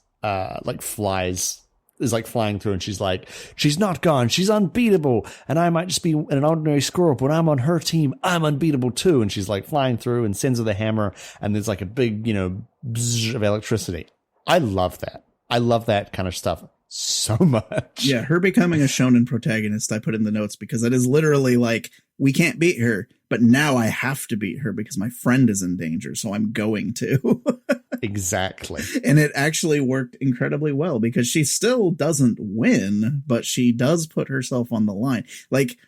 is flying through, and she's like, she's not gone, she's unbeatable, and I might just be an ordinary squirrel, but I'm on her team, I'm unbeatable too. And she's like flying through and sends her the hammer, and there's like a big, bzz of electricity. I love that kind of stuff so much. Yeah, her becoming a shonen protagonist, I put in the notes, because it is literally like, we can't beat her, but now I have to beat her because my friend is in danger, so I'm going to. Exactly. And it actually worked incredibly well, because she still doesn't win, but she does put herself on the line. Like,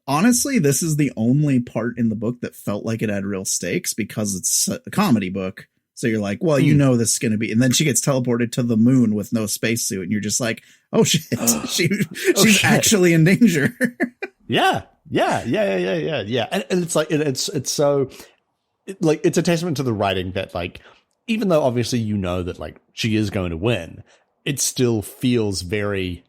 honestly, this is the only part in the book that felt like it had real stakes, because it's a comedy book. So you're like, well, this is going to be, and then she gets teleported to the moon with no spacesuit, and you're just like, oh shit, she's actually in danger. Yeah. And it's like, it's so, like, it's a testament to the writing that, like, even though obviously that, she is going to win, it still feels very,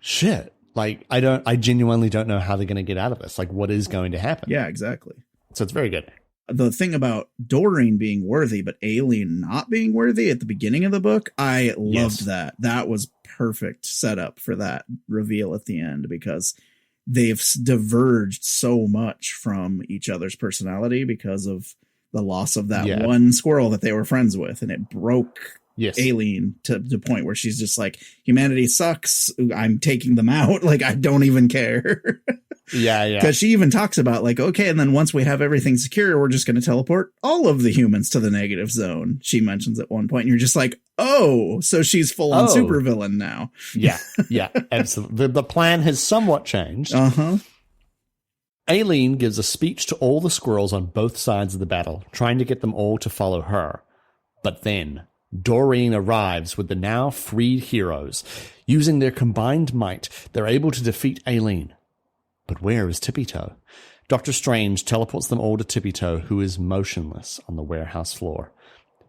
shit. Like, I genuinely don't know how they're going to get out of this. Like, what is going to happen? Yeah, exactly. So it's very good. the thing about Doreen being worthy, but Aileen not being worthy at the beginning of the book, I loved that. That was perfect setup for that reveal at the end, because they've diverged so much from each other's personality because of the loss of that one squirrel that they were friends with. And it broke Aileen to the point where she's just like, humanity sucks. I'm taking them out. Like, I don't even care. Because she even talks about like, okay, and then once we have everything secure, we're just going to teleport all of the humans to the negative zone. She mentions at one point, and you're just like, oh, so she's full on supervillain now. Yeah, absolutely. The plan has somewhat changed. Aileen gives a speech to all the squirrels on both sides of the battle, trying to get them all to follow her. But then Doreen arrives with the now freed heroes. Using their combined might, they're able to defeat Aileen. But where is Tippy-Toe? Dr. Strange teleports them all to Tippy-Toe, who is motionless on the warehouse floor.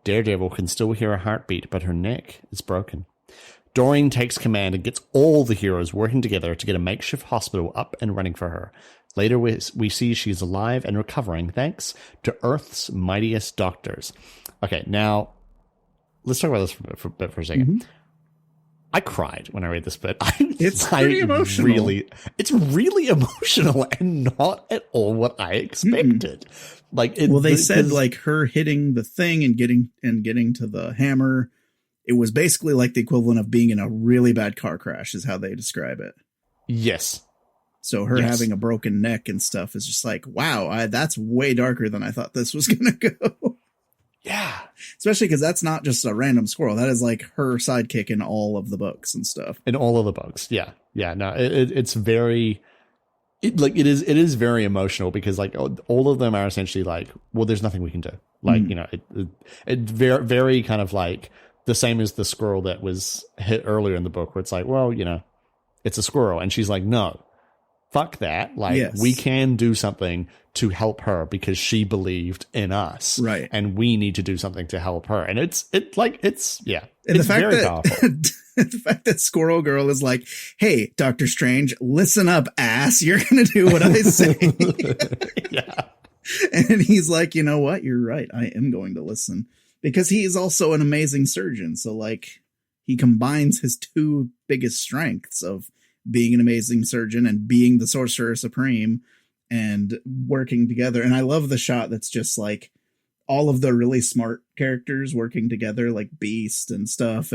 Daredevil can still hear her heartbeat, but her neck is broken. Doreen takes command and gets all the heroes working together to get a makeshift hospital up and running for her. Later, we see she's alive and recovering thanks to Earth's mightiest doctors. Okay, now, let's talk about this for a second. Mm-hmm. I cried when I read this bit. It's pretty emotional. It's really emotional and not at all what I expected. Like, they said like her hitting the thing and getting to the hammer. It was basically like the equivalent of being in a really bad car crash, is how they describe it. Yes. So her having a broken neck and stuff is just like, wow, that's way darker than I thought this was going to go. Yeah. Especially because that's not just a random squirrel. That is like her sidekick in all of the books and stuff. In all of the books. Yeah. Yeah. No, it's very, it is very emotional, because like all of them are essentially like, well, there's nothing we can do. Like, you know, it very, very kind of like the same as the squirrel that was hit earlier in the book, where it's like, well, you know, it's a squirrel. And she's like, no, fuck that. Like, we can do something to help her because she believed in us. Right. And we need to do something to help her. And it's and it's very powerful. The fact that Squirrel Girl is like, hey, Dr. Strange, listen up, ass. You're going to do what I say. Yeah. And he's like, you know what? You're right. I am going to listen, because he is also an amazing surgeon. So like, he combines his two biggest strengths of being an amazing surgeon and being the Sorcerer Supreme and working together. And I love the shot that's just like all of the really smart characters working together, like Beast and stuff.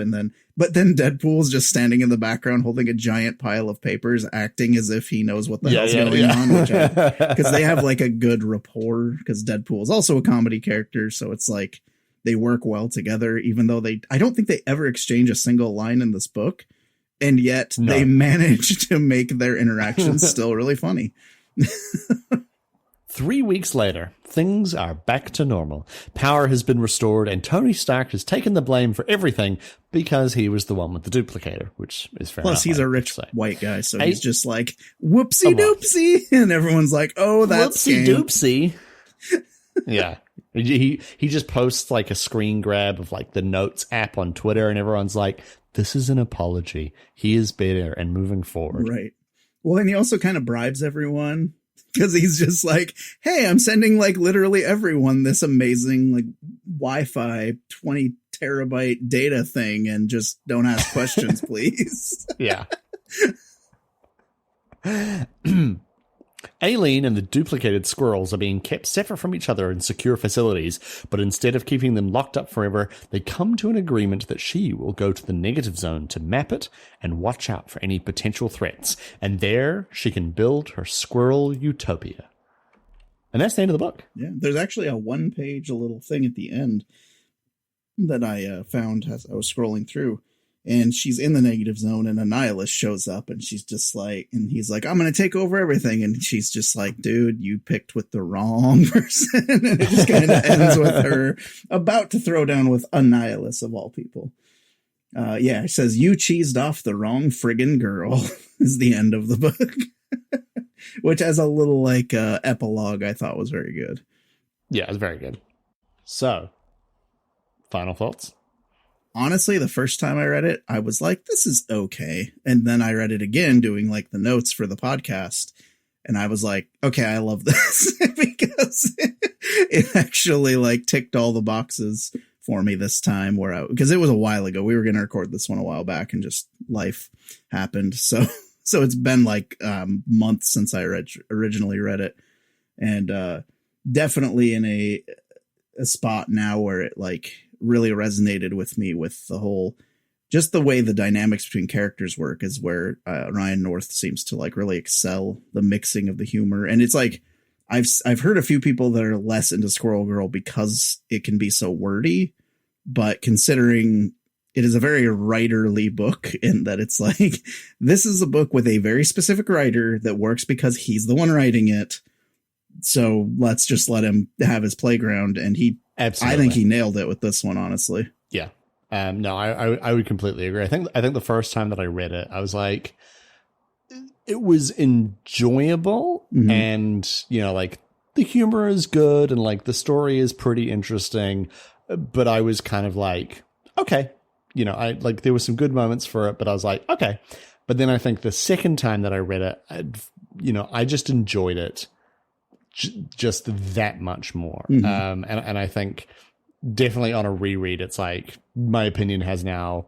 But then Deadpool's just standing in the background holding a giant pile of papers, acting as if he knows what the hell's going on. Because they have like a good rapport, because Deadpool is also a comedy character. So it's like they work well together, even though I don't think they ever exchange a single line in this book. And yet they manage to make their interactions still really funny. 3 weeks later, things are back to normal. Power has been restored, and Tony Stark has taken the blame for everything because he was the one with the duplicator, which is fair enough. Plus, he's a rich white guy, so he's just like, whoopsie doopsie. And everyone's like, oh, that's whoopsie doopsie. Yeah. He just posts like a screen grab of like the Notes app on Twitter, and everyone's like, this is an apology. He is better and moving forward. Right. Well, and he also kind of bribes everyone, because he's just like, hey, I'm sending like literally everyone this amazing like Wi-Fi 20 terabyte data thing, and just don't ask questions, please. Yeah. Aileen and the duplicated squirrels are being kept separate from each other in secure facilities, but instead of keeping them locked up forever, they come to an agreement that she will go to the negative zone to map it and watch out for any potential threats, and there she can build her squirrel utopia. And that's the end of the book. Yeah, there's actually a one-page little thing at the end that I found as I was scrolling through. And she's in the negative zone, and a nihilist shows up, and she's just like, and he's like, I'm going to take over everything. And she's just like, dude, you picked with the wrong person. And it just kind of ends with her about to throw down with a nihilist of all people. It says, you cheesed off the wrong friggin' girl is the end of the book, which has a little like epilogue I thought was very good. Yeah, it was very good. So, final thoughts? Honestly, the first time I read it, I was like, this is okay. And then I read it again, doing like the notes for the podcast. And I was like, okay, I love this because it actually like ticked all the boxes for me this time because it was a while ago. We were going to record this one a while back and just life happened. So it's been like months since I originally read it, and definitely in a spot now where it like really resonated with me with the whole, just the way the dynamics between characters work is where Ryan North seems to like really excel the mixing of the humor. And it's like, I've heard a few people that are less into Squirrel Girl because it can be so wordy, but considering it is a very writerly book in that it's like, this is a book with a very specific writer that works because he's the one writing it. So let's just let him have his playground. And I think he nailed it with this one, honestly. Yeah. No, I would completely agree. I think the first time that I read it, I was like, it was enjoyable, and like the humor is good, and like the story is pretty interesting, but I was kind of like, okay, I like there were some good moments for it, but I was like, okay. But then I think the second time that I read it, I just enjoyed it just that much more, and I think. Definitely on a reread, it's like my opinion has now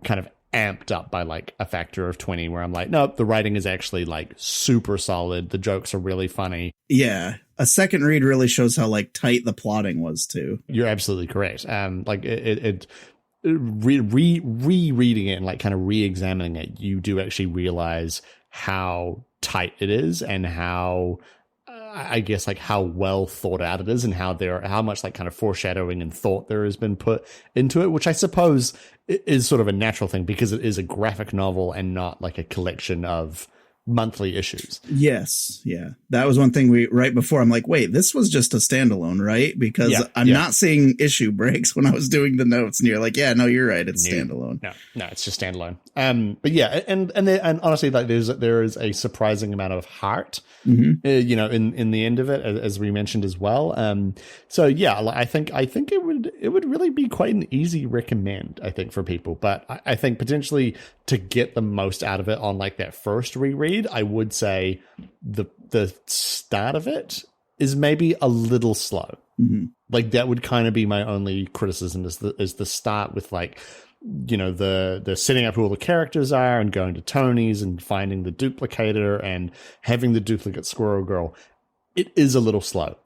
kind of amped up by like a factor of 20, where I'm like, nope, the writing is actually like super solid. The jokes are really funny. Yeah. A second read really shows how like tight the plotting was too. You're absolutely correct. Like rereading it and like kind of re-examining it, you do actually realize how tight it is and how, I guess, like how well thought out it is, and how much like kind of foreshadowing and thought there has been put into it, which I suppose is sort of a natural thing because it is a graphic novel and not like a collection of monthly issues. Yes. Yeah. That was one thing right before I'm like, wait, this was just a standalone, right? Because I'm not seeing issue breaks when I was doing the notes, and you're like, yeah, no, you're right. It's standalone. No, it's just standalone. But yeah, and honestly, like there is a surprising amount of heart, in the end of it, as we mentioned as well. So yeah, I think it would really be quite an easy recommend, I think, for people. But I think potentially to get the most out of it on like that first reread, I would say the start of it is maybe a little slow. Like that would kind of be my only criticism is the start with like, the setting up who all the characters are and going to Tony's and finding the duplicator and having the duplicate Squirrel Girl. It is a little slow.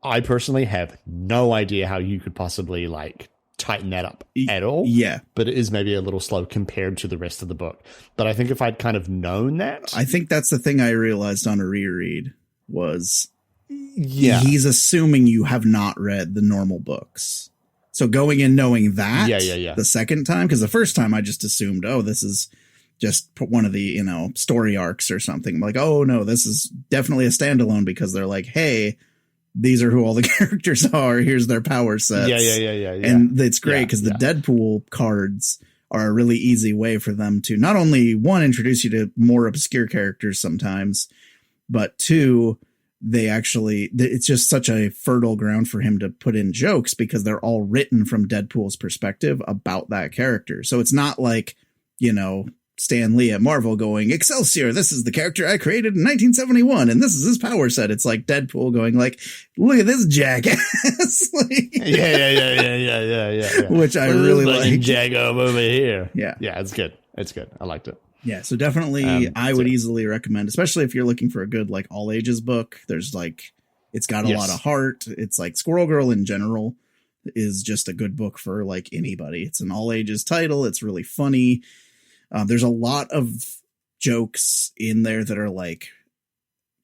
I personally have no idea how you could possibly like tighten that up at all. Yeah. But it is maybe a little slow compared to the rest of the book. But I think if I'd kind of known that. I think that's the thing I realized on a reread was he's assuming you have not read the normal books. So going in knowing that the second time, because the first time I just assumed, this is just one of the, story arcs or something. I'm like, oh no, this is definitely a standalone because they're like, hey, these are who all the characters are. Here's their power sets. Yeah. And it's great because the Deadpool cards are a really easy way for them to not only one, introduce you to more obscure characters sometimes, but two, it's just such a fertile ground for him to put in jokes because they're all written from Deadpool's perspective about that character. So it's not like, Stan Lee at Marvel going, Excelsior, this is the character I created in 1971, and this is his power set. It's like Deadpool going like, look at this jackass. Yeah. Which I really like. Jag over here. Yeah. Yeah, it's good. It's good. I liked it. Yeah, so definitely I would easily recommend, especially if you're looking for a good like all ages book. There's like, it's got a lot of heart. It's like Squirrel Girl in general is just a good book for like anybody. It's an all ages title. It's really funny. There's a lot of jokes in there that are like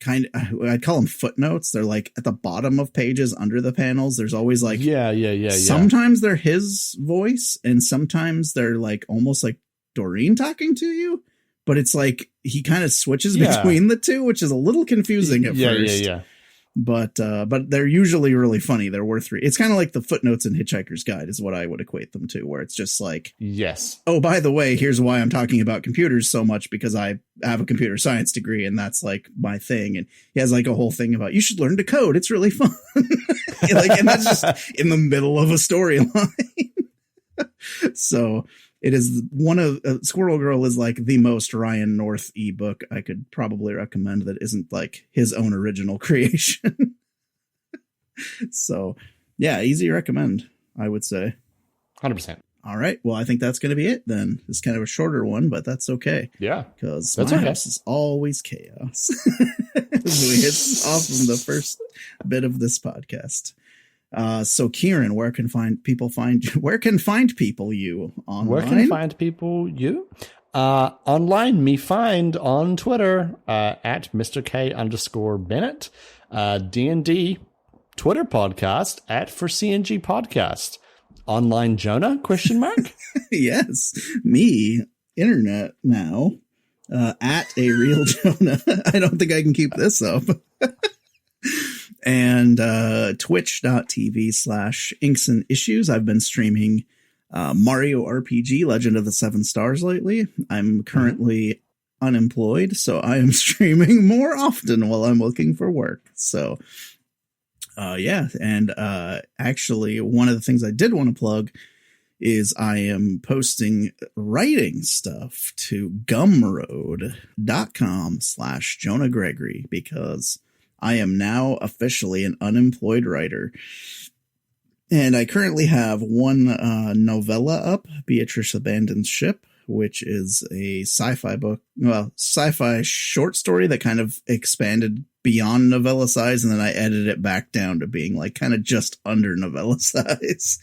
I'd call them footnotes. They're like at the bottom of pages under the panels. There's always like, sometimes they're his voice and sometimes they're like almost like Doreen talking to you, but it's like he kind of switches between the two, which is a little confusing at first. But they're usually really funny. They're worth reading. It's kind of like the footnotes in Hitchhiker's Guide is what I would equate them to, where it's just like, oh, by the way, here's why I'm talking about computers so much, because I have a computer science degree and that's like my thing. And he has like a whole thing about, you should learn to code. It's really fun. And that's just in the middle of a storyline. So it is one of Squirrel Girl is like the most Ryan North ebook I could probably recommend that isn't like his own original creation. So yeah, easy to recommend, I would say. 100%. All right. Well, I think that's going to be it then. It's kind of a shorter one, but that's okay. Yeah. Because my house is always chaos. As we hit off from the first bit of this podcast. So Kieran, where can people find you online? Where can find people you? Online, me find on Twitter at Mr. K_Bennett. D&D Twitter podcast at For CNG Podcast. Online Jonah, ? Yes, me, internet now, at a real Jonah. I don't think I can keep this up. And twitch.tv/inksandissues. I've been streaming Mario RPG Legend of the Seven Stars lately. I'm currently unemployed, so I am streaming more often while I'm looking for work. So yeah, and actually one of the things I did want to plug is I am posting writing stuff to gumroad.com/Jonah Gregory, because I am now officially an unemployed writer. And I currently have one novella up, Beatrice Abandons Ship, which is a sci-fi short story that kind of expanded beyond novella size, and then I edited it back down to being like kind of just under novella size.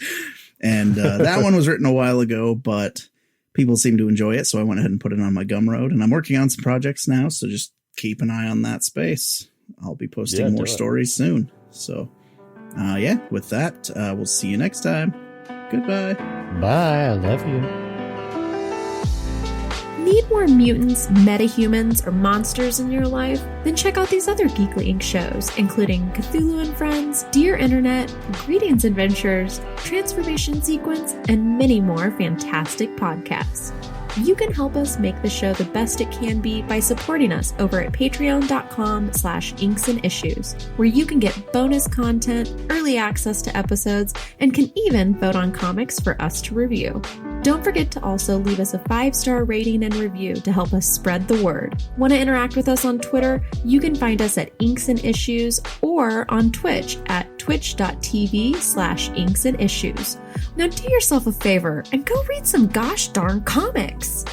And that one was written a while ago, but people seem to enjoy it, so I went ahead and put it on my Gumroad. And I'm working on some projects now, so just keep an eye on that space. I'll be posting more stories soon. So, yeah, with that, we'll see you next time. Goodbye. Bye. I love you. Need more mutants, metahumans, or monsters in your life? Then check out these other Geekly Inc. shows, including Cthulhu and Friends, Dear Internet, Greetings Adventures, Transformation Sequence, and many more fantastic podcasts. You can help us make the show the best it can be by supporting us over at patreon.com/inksandissues, where you can get bonus content, early access to episodes, and can even vote on comics for us to review. Don't forget to also leave us a 5-star rating and review to help us spread the word. Want to interact with us on Twitter? You can find us at Inks and Issues or on Twitch at twitch.tv/inksandissues. Now do yourself a favor and go read some gosh darn comics.